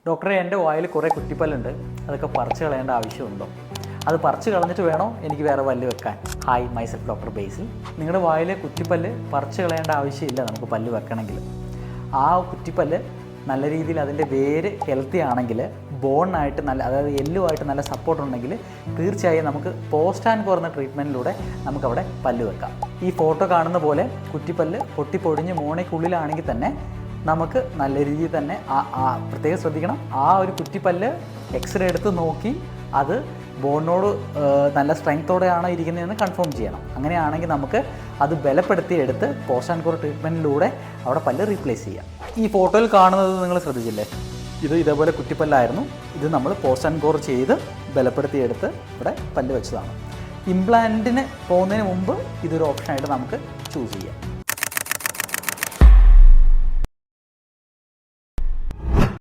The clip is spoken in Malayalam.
ഡോക്ടറെ, എൻ്റെ വായിൽ കുറേ കുറ്റിപ്പല്ലുണ്ട്, അതൊക്കെ പറിച്ച് കളയേണ്ട ആവശ്യമുണ്ടോ? അത് പറിച്ച് കളഞ്ഞിട്ട് വേണോ എനിക്ക് വേറെ പല്ല് വെക്കാൻ? ഹായ്, മൈസെൽഫ് ഡോക്ടർ ബേസിൽ. നിങ്ങളുടെ വായിലെ കുറ്റിപ്പല്ല് പറിച്ച് കളയേണ്ട ആവശ്യമില്ല നമുക്ക് പല്ല് വെക്കണമെങ്കിൽ. ആ കുറ്റിപ്പല്ല് നല്ല രീതിയിൽ അതിൻ്റെ വേര് ഹെൽത്തി ആണെങ്കിൽ, ബോണായിട്ട് നല്ല, അതായത് എല്ലുമായിട്ട് നല്ല സപ്പോർട്ട് ഉണ്ടെങ്കിൽ തീർച്ചയായും നമുക്ക് പോസ്റ്റ് ആൻഡ് കോർ എന്ന ട്രീറ്റ്മെൻറ്റിലൂടെ നമുക്കവിടെ പല്ല് വെക്കാം. ഈ ഫോട്ടോ കാണുന്ന പോലെ കുറ്റിപ്പല്ല് പൊട്ടിപ്പൊടിഞ്ഞ് മോണയ്ക്കുള്ളിലാണെങ്കിൽ തന്നെ നമുക്ക് നല്ല രീതിയിൽ തന്നെ പ്രത്യേകം ശ്രദ്ധിക്കണം. ആ ഒരു കുറ്റിപ്പല്ല് എക്സ്റേ എടുത്ത് നോക്കി അത് ബോണിനോട് നല്ല സ്ട്രെങ്ത്തോടെയാണോ ഇരിക്കുന്നതെന്ന് കൺഫേം ചെയ്യണം. അങ്ങനെയാണെങ്കിൽ നമുക്ക് അത് ബലപ്പെടുത്തി എടുത്ത് പോസ്റ്റ് ആൻഡ് കോർ ട്രീറ്റ്മെൻറ്റിലൂടെ അവിടെ പല്ല് റീപ്ലേസ് ചെയ്യാം. ഈ ഫോട്ടോയിൽ കാണുന്നത് നിങ്ങൾ ശ്രദ്ധിച്ചില്ലേ? ഇത് ഇതേപോലെ കുറ്റിപ്പല്ലായിരുന്നു. ഇത് നമ്മൾ പോസ്റ്റ് ആൻഡ് കോർ ചെയ്ത് ബലപ്പെടുത്തിയെടുത്ത് ഇവിടെ പല്ല് വെച്ചതാണ്. ഇംപ്ലാന്റിന് പോകുന്നതിന് മുമ്പ് ഇതൊരു ഓപ്ഷനായിട്ട് നമുക്ക് ചൂസ് ചെയ്യാം.